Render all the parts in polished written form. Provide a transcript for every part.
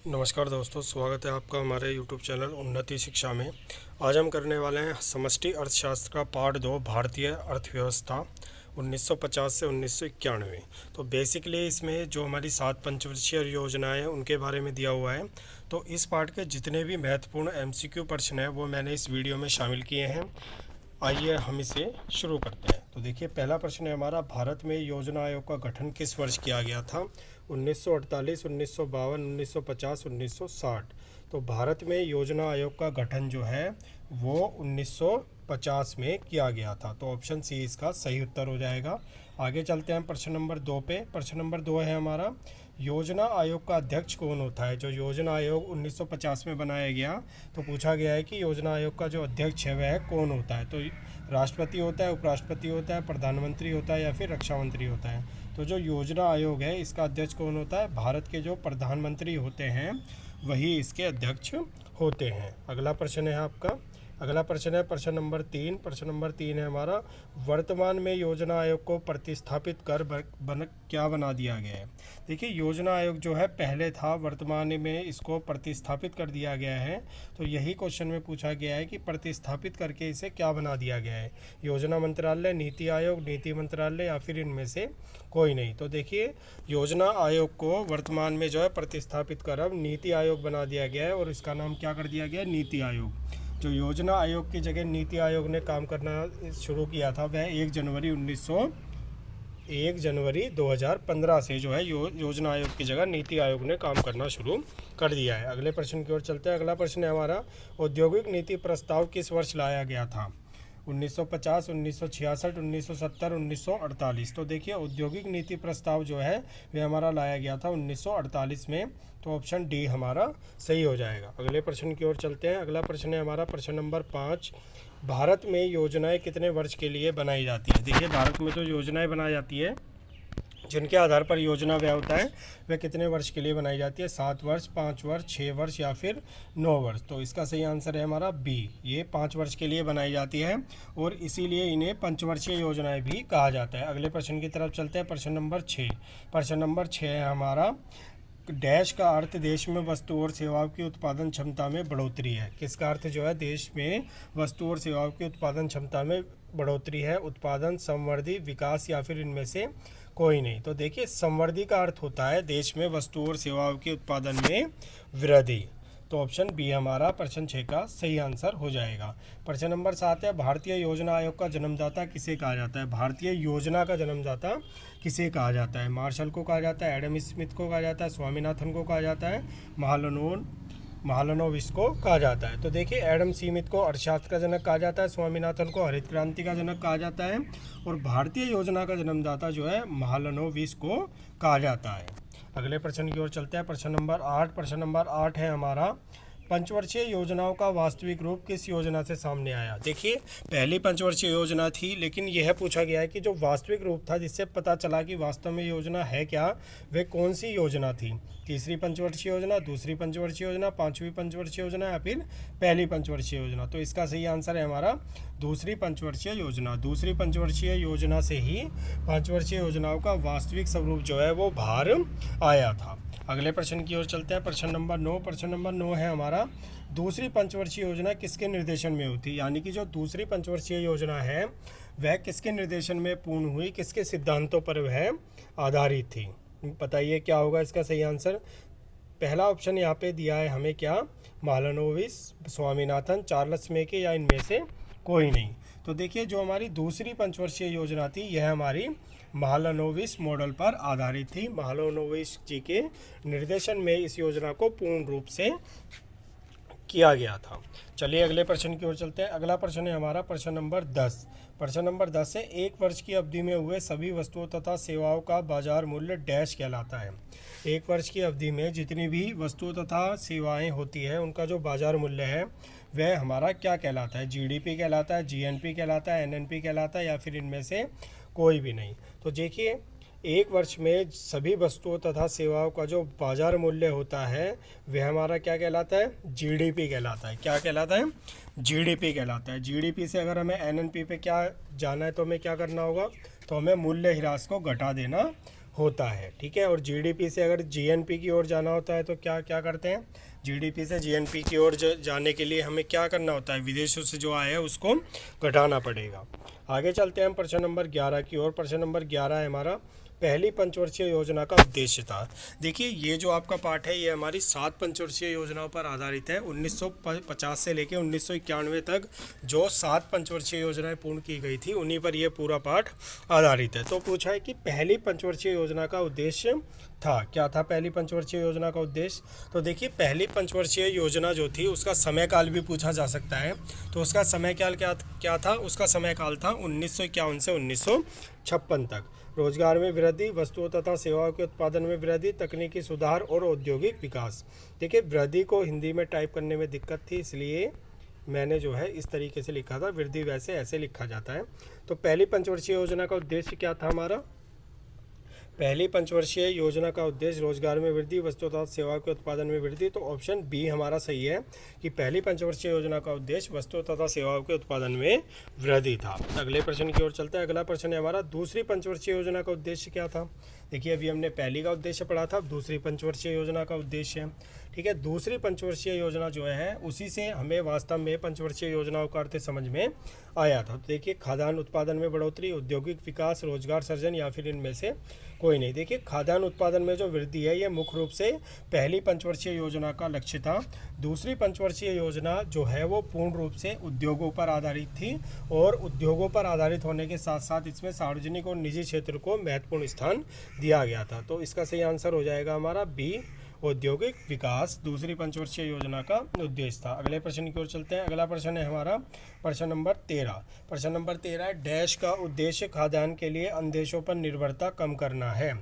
नमस्कार दोस्तों, स्वागत है आपका हमारे यूट्यूब चैनल उन्नति शिक्षा में। आज हम करने वाले हैं समष्टि अर्थशास्त्र का पार्ट 2, भारतीय अर्थव्यवस्था 1950 से 1991। तो बेसिकली इसमें जो हमारी 7 पंचवर्षीय योजनाएं हैं उनके बारे में दिया हुआ है। तो इस पार्ट के जितने भी महत्वपूर्ण MCQ प्रश्न हैं वो मैंने इस वीडियो में शामिल किए हैं। आइए हम इसे शुरू करते हैं। तो देखिए, पहला प्रश्न है हमारा, भारत में योजना आयोग का गठन किस वर्ष किया गया था? 1948, 1952, 1950, 1960। तो भारत में योजना आयोग का गठन जो है वो 1950 में किया गया था। तो ऑप्शन सी इसका सही उत्तर हो जाएगा। आगे चलते हैं प्रश्न नंबर 2 पे। प्रश्न नंबर 2 है हमारा, योजना आयोग का अध्यक्ष कौन होता है? जो योजना आयोग 1950 में बनाया गया, तो पूछा गया है कि योजना आयोग का जो अध्यक्ष है वह कौन होता है? तो राष्ट्रपति होता है, उपराष्ट्रपति होता है, प्रधानमंत्री होता है या फिर रक्षा मंत्री होता है? तो जो योजना आयोग है इसका अध्यक्ष कौन होता है? भारत के जो प्रधानमंत्री होते हैं वही इसके अध्यक्ष होते हैं। अगला प्रश्न है आपका, अगला प्रश्न है प्रश्न नंबर 3। प्रश्न नंबर 3 है हमारा, वर्तमान में योजना आयोग को प्रतिस्थापित कर क्या बना दिया गया है? देखिए, योजना आयोग जो है पहले था, वर्तमान में इसको प्रतिस्थापित कर दिया गया है। तो यही क्वेश्चन में पूछा गया है कि प्रतिस्थापित करके इसे क्या बना दिया गया है? योजना मंत्रालय, नीति आयोग, नीति मंत्रालय या फिर इनमें से कोई नहीं। तो देखिए, योजना आयोग को वर्तमान में जो है प्रतिस्थापित कर अब नीति आयोग बना दिया गया है और इसका नाम क्या कर दिया गया है? नीति आयोग। जो योजना आयोग की जगह नीति आयोग ने काम करना शुरू किया था वह 1 जनवरी 2015 से जो है योजना आयोग की जगह नीति आयोग ने काम करना शुरू कर दिया है। अगले प्रश्न की ओर चलते हैं। अगला प्रश्न है हमारा, औद्योगिक नीति प्रस्ताव किस वर्ष लाया गया था? 1950, 1966, 1970, 1948। तो देखिए, औद्योगिक नीति प्रस्ताव जो है वह हमारा लाया गया था 1948 में। तो ऑप्शन डी हमारा सही हो जाएगा। अगले प्रश्न की ओर चलते हैं। अगला प्रश्न है हमारा प्रश्न नंबर 5। भारत में योजनाएं कितने वर्ष के लिए बनाई जाती है? देखिए, भारत में जो योजनाएं बनाई जाती है, जिनके आधार पर योजना व्यय होता है, वह कितने वर्ष के लिए बनाई जाती है? 7 वर्ष, 5 वर्ष, 6 वर्ष या फिर 9 वर्ष? तो इसका सही आंसर है हमारा बी, ये 5 वर्ष के लिए बनाई जाती है और इसीलिए इन्हें पंचवर्षीय योजनाएं भी कहा जाता है। अगले प्रश्न की तरफ चलते हैं। प्रश्न नंबर 6। प्रश्न नंबर 6 है हमारा, डैश का अर्थ देश में वस्तु और सेवाओं की उत्पादन क्षमता में बढ़ोतरी है। किसका अर्थ जो है देश में वस्तु और सेवाओं की उत्पादन क्षमता में बढ़ोतरी है? उत्पादन, संवर्धी, विकास या फिर इनमें से कोई नहीं। तो देखिए, संवर्धी का अर्थ होता है देश में वस्तु और सेवाओं के उत्पादन में वृद्धि। तो ऑप्शन बी हमारा प्रश्न 6 का सही आंसर हो जाएगा। प्रश्न नंबर 7 है, भारतीय योजना आयोग का जन्मदाता किसे कहा जाता है? भारतीय योजना का जन्मदाता किसे कहा जाता है? मार्शल को कहा जाता है, एडम स्मिथ को कहा जाता है, स्वामीनाथन को कहा जाता है, महालनोबिस को कहा जाता है? तो देखिए, एडम स्मिथ को अर्थशास्त्र का जनक कहा जाता है, स्वामीनाथन को हरित क्रांति का जनक कहा जाता है और भारतीय योजना का जन्मदाता जो है महालनोबिस को कहा जाता है। अगले प्रश्न की ओर चलते हैं। प्रश्न नंबर 8। प्रश्न नंबर 8 है हमारा, पंचवर्षीय योजनाओं का वास्तविक रूप किस योजना से सामने आया? देखिए, पहली पंचवर्षीय योजना थी, लेकिन यह पूछा गया है कि जो वास्तविक रूप था जिससे पता चला कि वास्तव में योजना है क्या, वह कौन सी योजना थी? तीसरी पंचवर्षीय योजना, दूसरी पंचवर्षीय योजना, पांचवी पंचवर्षीय योजना या फिर पहली पंचवर्षीय योजना? तो इसका सही आंसर है हमारा दूसरी पंचवर्षीय योजना। दूसरी पंचवर्षीय योजना से ही पांचवर्षीय योजनाओं का वास्तविक स्वरूप जो है वो बाहर आया था। अगले प्रश्न की ओर चलते हैं। प्रश्न नंबर 9। प्रश्न नंबर 9 है हमारा, दूसरी पंचवर्षीय योजना किसके निर्देशन में होती? यानी कि जो दूसरी पंचवर्षीय योजना है वह किसके निर्देशन में पूर्ण हुई, किसके सिद्धांतों पर वह आधारित थी? बताइए क्या होगा इसका सही आंसर? पहला ऑप्शन यहाँ पे दिया है हमें क्या? महालनोबिस, स्वामीनाथन, चार्ल्स मेके या इनमें से कोई नहीं। तो देखिए, जो हमारी दूसरी पंचवर्षीय योजना थी यह हमारी महालनोबिस मॉडल पर आधारित थी। महालनोबिस जी के निर्देशन में इस योजना को पूर्ण रूप से किया गया था। चलिए अगले प्रश्न की ओर चलते हैं। अगला प्रश्न है हमारा प्रश्न नंबर 10। प्रश्न नंबर 10 है, 1 वर्ष की अवधि में हुए सभी वस्तुओं तथा सेवाओं का बाजार मूल्य डैश कहलाता है? 1 वर्ष की अवधि में जितनी भी वस्तुओं तथा सेवाएं होती हैं उनका जो बाजार मूल्य है वह हमारा क्या कहलाता है? जीडीपी कहलाता है, जीएनपी कहलाता है, एनएनपी कहलाता है या फिर इनमें से कोई भी नहीं? तो देखिए, 1 वर्ष में सभी वस्तुओं तथा सेवाओं का जो बाजार मूल्य होता है वह हमारा क्या कहलाता है? जीडीपी कहलाता है। क्या कहलाता है? जीडीपी कहलाता है। जीडीपी से अगर हमें एनएनपी पे क्या जाना है तो हमें क्या करना होगा? तो हमें मूल्य ह्रास को घटा देना होता है, ठीक है। और जीडीपी से अगर जीएनपी की ओर जाना होता है तो क्या क्या करते हैं, जीडीपी से जीएनपी की ओर जाने के लिए हमें क्या करना होता है, विदेशों से जो आया है उसको घटाना पड़ेगा। आगे चलते हैं हम प्रश्न नंबर 11 की ओर। प्रश्न नंबर 11 है हमारा, पहली पंचवर्षीय योजना का उद्देश्य था। देखिए ये जो आपका पाठ है ये हमारी 7 पंचवर्षीय योजनाओं पर आधारित है। 1950 से लेकर 1991 तक जो 7 पंचवर्षीय योजनाएं पूर्ण की गई थी उन्हीं पर यह पूरा पाठ आधारित है। तो पूछा है कि पहली पंचवर्षीय योजना का उद्देश्य था, क्या था पहली पंचवर्षीय योजना का उद्देश्य। तो देखिए पहली पंचवर्षीय योजना जो थी उसका समय काल भी पूछा जा सकता है। तो उसका समय काल क्या था, उसका समय काल था 1951 से 1956 तक। रोजगार में वृद्धि, वस्तुओं तथा सेवाओं के उत्पादन में वृद्धि, तकनीकी सुधार और औद्योगिक विकास। देखिए वृद्धि को हिंदी में टाइप करने में दिक्कत थी, इसलिए मैंने जो है इस तरीके से लिखा था, वृद्धि वैसे ऐसे लिखा जाता है। तो पहली पंचवर्षीय योजना का उद्देश्य क्या था हमारा, पहली पंचवर्षीय योजना का उद्देश्य रोजगार में वृद्धि, वस्तु तथा सेवाओं के उत्पादन में वृद्धि। तो ऑप्शन बी हमारा सही है कि पहली पंचवर्षीय योजना का उद्देश्य वस्तु तथा सेवाओं के उत्पादन में वृद्धि था। अगले प्रश्न की ओर चलते हैं। अगला प्रश्न है हमारा, दूसरी पंचवर्षीय योजना का उद्देश्य क्या था। देखिए अभी हमने पहली का उद्देश्य पढ़ा था, दूसरी पंचवर्षीय योजना का उद्देश्य है, ठीक है। दूसरी पंचवर्षीय योजना जो है उसी से हमें वास्तव में पंचवर्षीय योजनाओं का अर्थ समझ में आया था। तो देखिए खाद्यान्न उत्पादन में बढ़ोतरी, औद्योगिक विकास, रोजगार सृजन या फिर इनमें से कोई नहीं। देखिए खाद्यान्न उत्पादन में जो वृद्धि है ये मुख्य रूप से पहली पंचवर्षीय योजना का लक्ष्य था। दूसरी पंचवर्षीय योजना जो है वो पूर्ण रूप से उद्योगों पर आधारित थी और उद्योगों पर आधारित होने के साथ साथ इसमें सार्वजनिक और निजी क्षेत्र को महत्वपूर्ण स्थान दिया गया था। तो इसका सही आंसर हो जाएगा हमारा बी, औद्योगिक विकास दूसरी पंचवर्षीय योजना का उद्देश्य था। अगले प्रश्न की ओर चलते हैं। अगला प्रश्न है हमारा प्रश्न नंबर 13। प्रश्न नंबर 13 है, डैश का उद्देश्य खाद्यान्न के लिए अन्य देशों पर निर्भरता कम करना है।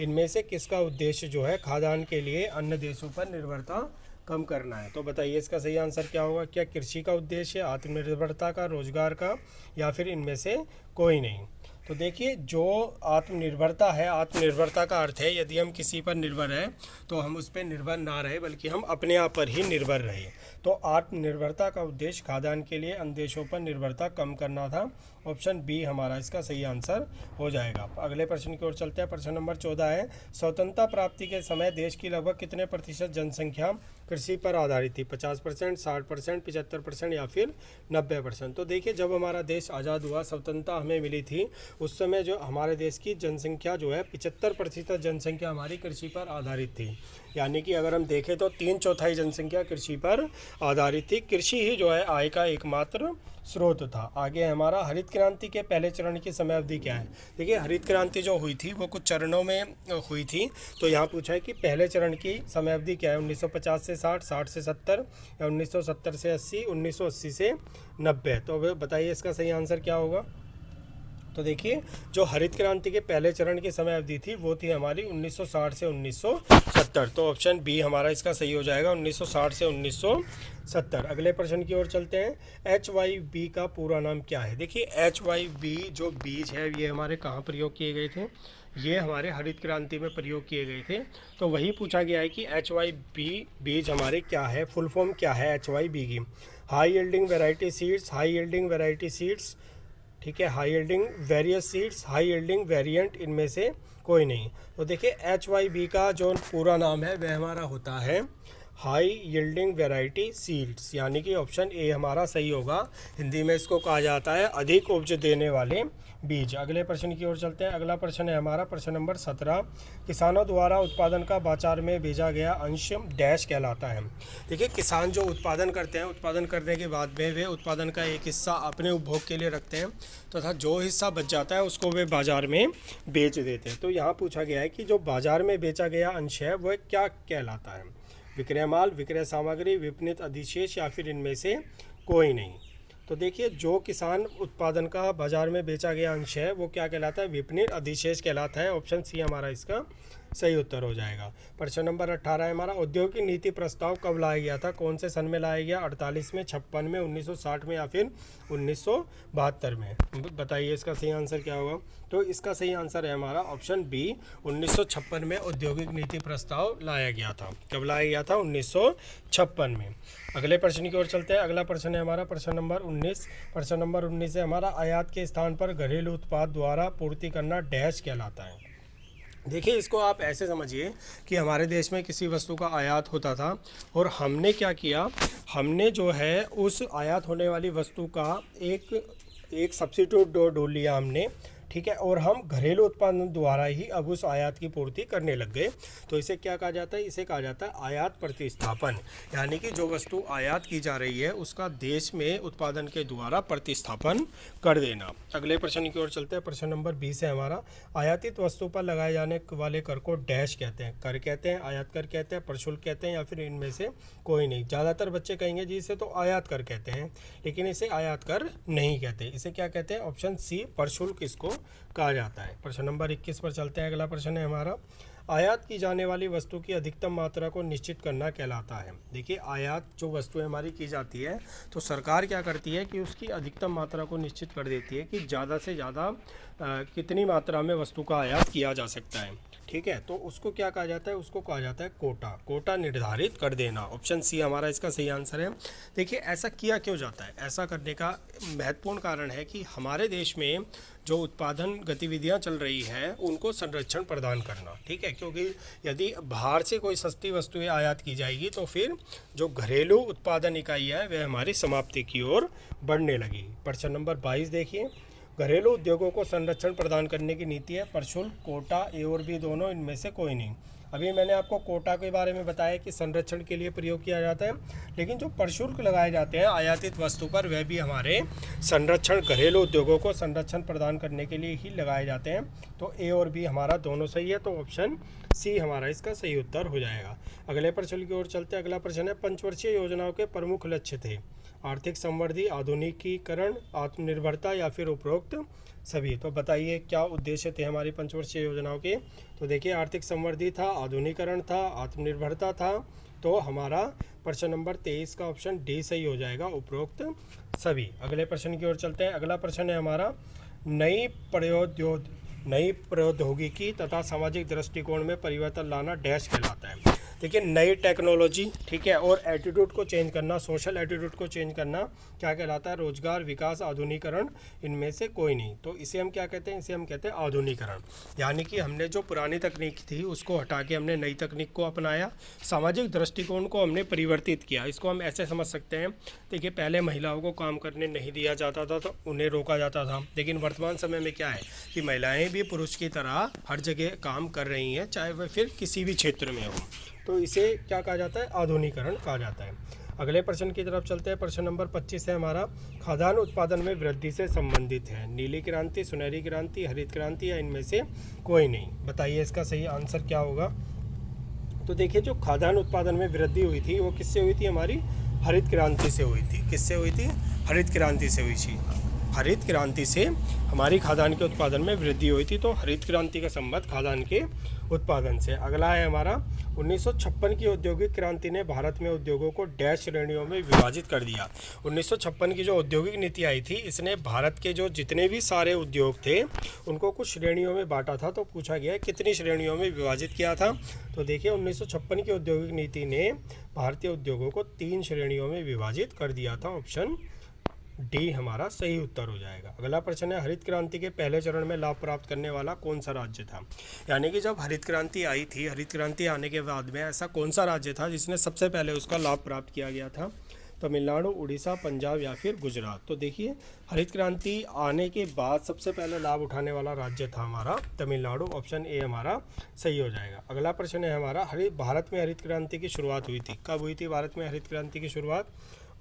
इनमें से किसका उद्देश्य जो है खाद्यान्न के लिए अन्य देशों पर निर्भरता कम करना है। तो बताइए इसका सही आंसर क्या होगा, क्या कृषि का उद्देश्य, आत्मनिर्भरता का, रोजगार का या फिर इनमें से कोई नहीं। तो देखिए जो आत्मनिर्भरता है, आत्मनिर्भरता का अर्थ है यदि हम किसी पर निर्भर हैं तो हम उस पर निर्भर ना रहे बल्कि हम अपने आप पर ही निर्भर रहे। तो आत्मनिर्भरता का उद्देश्य खाद्यान्न के लिए अन्य देशों पर निर्भरता कम करना था। ऑप्शन बी हमारा इसका सही आंसर हो जाएगा। अगले प्रश्न की ओर चलते हैं। प्रश्न नंबर 14 है, स्वतंत्रता प्राप्ति के समय देश की लगभग कितने प्रतिशत जनसंख्या कृषि पर आधारित थी। 50%, 60%, 75% या फिर 90%। तो देखिए जब हमारा देश आज़ाद हुआ, स्वतंत्रता हमें मिली थी, उस समय जो हमारे देश की जनसंख्या जो है 75% जनसंख्या हमारी कृषि पर आधारित थी। यानी कि अगर हम देखें तो 3/4 जनसंख्या कृषि पर आधारित थी। कृषि ही जो है आय का एकमात्र स्रोत था। आगे हमारा हरित क्रांति के पहले चरण की समय अवधि क्या है। देखिए हरित क्रांति जो हुई थी वो कुछ चरणों में हुई थी। तो यहाँ पूछा है कि पहले चरण की समय अवधि क्या है, 1950 से 60, 60 से 70 या 1970 से 80, 1980 से 90। तो बताइए इसका सही आंसर क्या होगा। तो देखिए जो हरित क्रांति के पहले चरण की समय अवधि थी वो थी हमारी 1960 से 1970। तो ऑप्शन बी हमारा इसका सही हो जाएगा, 1960 से 1970। अगले प्रश्न की ओर चलते हैं। HYB का पूरा नाम क्या है। देखिए HYB जो बीज है ये हमारे कहाँ प्रयोग किए गए थे, ये हमारे हरित क्रांति में प्रयोग किए गए थे। तो वही पूछा गया है कि HYB बीज हमारे क्या है, फुल फॉर्म क्या है HYB की। High yielding variety seeds, high yielding variety seeds, ठीक है, high yielding various seeds, high yielding variant, इनमें से कोई नहीं। तो देखिए HYB का जो पूरा नाम है वह हमारा होता है हाई यील्डिंग वैरायटी सीड्स, यानी कि ऑप्शन ए हमारा सही होगा। हिंदी में इसको कहा जाता है अधिक उपज देने वाले बीज। अगले प्रश्न की ओर चलते हैं। अगला प्रश्न है हमारा प्रश्न नंबर 17। किसानों द्वारा उत्पादन का बाजार में भेजा गया अंश डैश कहलाता है। देखिए किसान जो उत्पादन करते हैं, उत्पादन करने के बाद में वे उत्पादन का एक हिस्सा अपने उपभोग के लिए रखते हैं तथा जो हिस्सा बच जाता है उसको वे बाजार में बेच देते हैं। तो यहाँ पूछा गया है कि जो बाजार में बेचा गया अंश है वह क्या कहलाता है। विक्रय माल, विक्रय सामग्री, विपणित अधिशेष या फिर इनमें से कोई नहीं। तो देखिए जो किसान उत्पादन का बाजार में बेचा गया अंश है वो क्या कहलाता है, विपणित अधिशेष कहलाता है। ऑप्शन सी हमारा इसका सही उत्तर हो जाएगा। प्रश्न नंबर 18 है हमारा, औद्योगिक नीति प्रस्ताव कब लाया गया था, कौन से सन में लाया गया, 48 में, 56 में, 1960 में या फिर 1972 में। बताइए इसका सही आंसर क्या होगा। तो इसका सही आंसर है हमारा ऑप्शन बी, 1956 में औद्योगिक नीति प्रस्ताव लाया गया था। कब लाया गया था, 1956 में। अगले प्रश्न की ओर चलते हैं। अगला प्रश्न है हमारा प्रश्न नंबर 19। प्रश्न नंबर 19 है हमारा, आयात के स्थान पर घरेलू उत्पाद द्वारा पूर्ति करना डैश कहलाता है। देखिए, इसको आप ऐसे समझिए कि हमारे देश में किसी वस्तु का आयात होता था और हमने क्या किया, हमने जो है उस आयात होने वाली वस्तु का एक एक सब्सिट्यूट ढूंढ लिया हमने, ठीक है, और हम घरेलू उत्पादन द्वारा ही अब उस आयात की पूर्ति करने लग गए। तो इसे क्या कहा जाता है, इसे कहा जाता है आयात प्रतिस्थापन। यानी कि जो वस्तु आयात की जा रही है उसका देश में उत्पादन के द्वारा प्रतिस्थापन कर देना। अगले प्रश्न की ओर चलते हैं। प्रश्न नंबर 20 है हमारा, आयातित वस्तु पर लगाए जाने वाले कर को डैश कहते हैं। कर कहते हैं, आयात कर कहते हैं, प्रशुल्क कहते हैं, या फिर इनमें से कोई नहीं। ज़्यादातर बच्चे कहेंगे जी इसे तो आयात कर कहते हैं, लेकिन इसे आयात कर नहीं कहते। इसे क्या कहते हैं, ऑप्शन सी प्रशुल्क इसको कहा जाता है। प्रश्न नंबर 21 पर चलते हैं। अगला प्रश्न है हमारा, आयात की जाने वाली वस्तु की अधिकतम मात्रा को निश्चित करना कहलाता है। देखिए, आयात जो वस्तुएं हमारी की जाती है तो सरकार क्या करती है कि उसकी अधिकतम मात्रा को निश्चित कर देती है कि ज़्यादा से ज़्यादा कितनी मात्रा में वस्तु का आयात किया जा सकता है, ठीक है। तो उसको क्या कहा जाता है, उसको कहा जाता है कोटा। कोटा निर्धारित कर देना, ऑप्शन सी हमारा इसका सही आंसर है। देखिए, ऐसा किया क्यों जाता है, ऐसा करने का महत्वपूर्ण कारण है कि हमारे देश में जो उत्पादन गतिविधियां चल रही हैं उनको संरक्षण प्रदान करना, ठीक है। क्योंकि यदि बाहर से कोई सस्ती वस्तुएं आयात की जाएगी तो फिर जो घरेलू उत्पादन इकाई है वह हमारी समाप्ति की ओर बढ़ने लगी। प्रश्न नंबर 22 देखिए, घरेलू उद्योगों को संरक्षण प्रदान करने की नीति है प्रशुल्क, कोटा, ए और बी दोनों, इनमें से कोई नहीं। अभी मैंने आपको कोटा के बारे में बताया कि संरक्षण के लिए प्रयोग किया जाता है, लेकिन जो प्रशुल्क लगाए जाते हैं आयातित वस्तु पर वह भी हमारे संरक्षण, घरेलू उद्योगों को संरक्षण प्रदान करने के लिए ही लगाए जाते हैं। तो ए और बी हमारा दोनों सही है, तो ऑप्शन सी हमारा इसका सही उत्तर हो जाएगा। अगले प्रश्न की ओर चलते हैं। अगला प्रश्न है, पंचवर्षीय योजनाओं के प्रमुख लक्ष्य थे आर्थिक संवृद्धि, आधुनिकीकरण, आत्मनिर्भरता या फिर उपरोक्त सभी। तो बताइए क्या उद्देश्य थे हमारी पंचवर्षीय योजनाओं के। तो देखिए, आर्थिक संवृद्धि था, आधुनिकीकरण था, आत्मनिर्भरता था। तो हमारा प्रश्न नंबर 23 का ऑप्शन डी सही हो जाएगा, उपरोक्त सभी। अगले प्रश्न की ओर चलते हैं। अगला प्रश्न है हमारा, नई प्रौद्योगिकी तथा सामाजिक दृष्टिकोण में परिवर्तन लाना डैश कहलाता है। देखिए, नई टेक्नोलॉजी, ठीक है, और एटीट्यूड को चेंज करना, सोशल एटीट्यूड को चेंज करना क्या कहलाता है, रोजगार, विकास, आधुनिकीकरण, इनमें से कोई नहीं। तो इसे हम क्या कहते हैं, इसे हम कहते हैं आधुनिकीकरण। यानी कि हमने जो पुरानी तकनीक थी उसको हटा के हमने नई तकनीक को अपनाया, सामाजिक दृष्टिकोण को हमने परिवर्तित किया। इसको हम ऐसे समझ सकते हैं, देखिए पहले महिलाओं को काम करने नहीं दिया जाता था तो उन्हें रोका जाता था, लेकिन वर्तमान समय में क्या है कि महिलाएं भी पुरुष की तरह हर जगह काम कर रही हैं, चाहे वह फिर किसी भी क्षेत्र में हो। तो इसे क्या कहा जाता है, आधुनिकीकरण कहा जाता है। अगले प्रश्न की तरफ चलते हैं। प्रश्न नंबर 25 है हमारा, खाद्यान्न उत्पादन में वृद्धि से संबंधित है नीली क्रांति, सुनहरी क्रांति, हरित क्रांति या इनमें से कोई नहीं। बताइए इसका सही आंसर क्या होगा। तो देखिए, जो खाद्यान्न उत्पादन में वृद्धि हुई थी वो किससे हुई थी, हमारी हरित क्रांति से हुई थी। किससे हुई थी, हरित क्रांति से हुई थी। हरित क्रांति से हमारी खाद्यान्न के उत्पादन में वृद्धि हुई थी। तो हरित क्रांति का संबंध खाद्यान्न के उत्पादन से। अगला है हमारा, 1956 की औद्योगिक क्रांति ने भारत में उद्योगों को डैश श्रेणियों में विभाजित कर दिया। 1956 की जो औद्योगिक नीति आई थी इसने भारत के जो जितने भी सारे उद्योग थे उनको कुछ श्रेणियों में बांटा था। तो पूछा गया है कितनी श्रेणियों में विभाजित किया था। तो देखिए, 1956 की औद्योगिक नीति ने भारतीय उद्योगों को 3 श्रेणियों में विभाजित कर दिया था। ऑप्शन डी हमारा सही उत्तर हो जाएगा। अगला प्रश्न है, हरित क्रांति के पहले चरण में लाभ प्राप्त करने वाला कौन सा राज्य था। यानी कि जब हरित क्रांति आई थी, हरित क्रांति आने के बाद में ऐसा कौन सा राज्य था जिसने सबसे पहले उसका लाभ प्राप्त किया गया था। तमिलनाडु, उड़ीसा, पंजाब या फिर गुजरात। तो देखिए, हरित क्रांति आने के बाद सबसे पहले लाभ उठाने वाला राज्य था हमारा तमिलनाडु। ऑप्शन ए हमारा सही हो जाएगा। अगला प्रश्न है हमारा, भारत में हरित क्रांति की शुरुआत हुई थी, कब हुई थी भारत में हरित क्रांति की शुरुआत।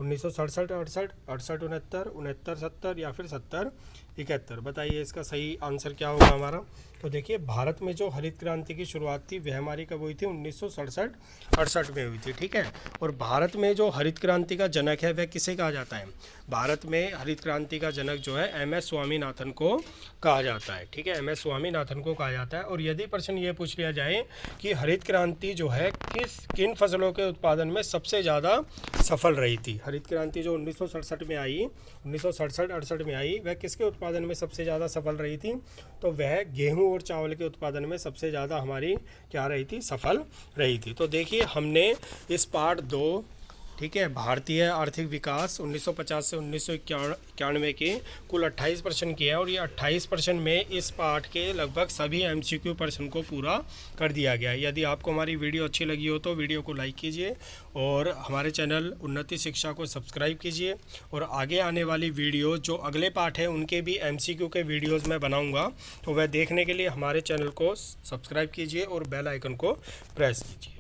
1967, 68, 68, 69, 69, 70 या फिर 70, 71। बताइए इसका सही आंसर क्या होगा हमारा। तो देखिए, भारत में जो हरित क्रांति की शुरुआत थी वह हमारी कब हुई थी, 1967, 68 में हुई थी, ठीक है। और भारत में जो हरित क्रांति का जनक है वह किसे कहा जाता है। भारत में हरित क्रांति का जनक जो है एम एस स्वामीनाथन को कहा जाता है, ठीक है, एम एस स्वामीनाथन को कहा जाता है। और यदि प्रश्न ये पूछ लिया जाए कि हरित क्रांति जो है किन फसलों के उत्पादन में सबसे ज़्यादा सफल रही थी, हरित क्रांति जो 1967 में आई, 1967-68 में आई, वह किसके उत्पादन में सबसे ज़्यादा सफल रही थी। तो वह गेहूं और चावल के उत्पादन में सबसे ज़्यादा हमारी क्या रही थी, सफल रही थी। तो देखिए, हमने इस पार्ट 2 ठीक है। भारतीय आर्थिक विकास 1950 से 1991 के कुल 28% की है, और ये 28% में इस पाठ के लगभग सभी MCQ प्रश्न को पूरा कर दिया गया है। यदि आपको हमारी वीडियो अच्छी लगी हो तो वीडियो को लाइक कीजिए और हमारे चैनल उन्नति शिक्षा को सब्सक्राइब कीजिए, और आगे आने वाली वीडियो जो अगले पाठ है उनके भी MCQ के वीडियोज़ मैं बनाऊँगा, तो वह देखने के लिए हमारे चैनल को सब्सक्राइब कीजिए और बेल आइकन को प्रेस कीजिए।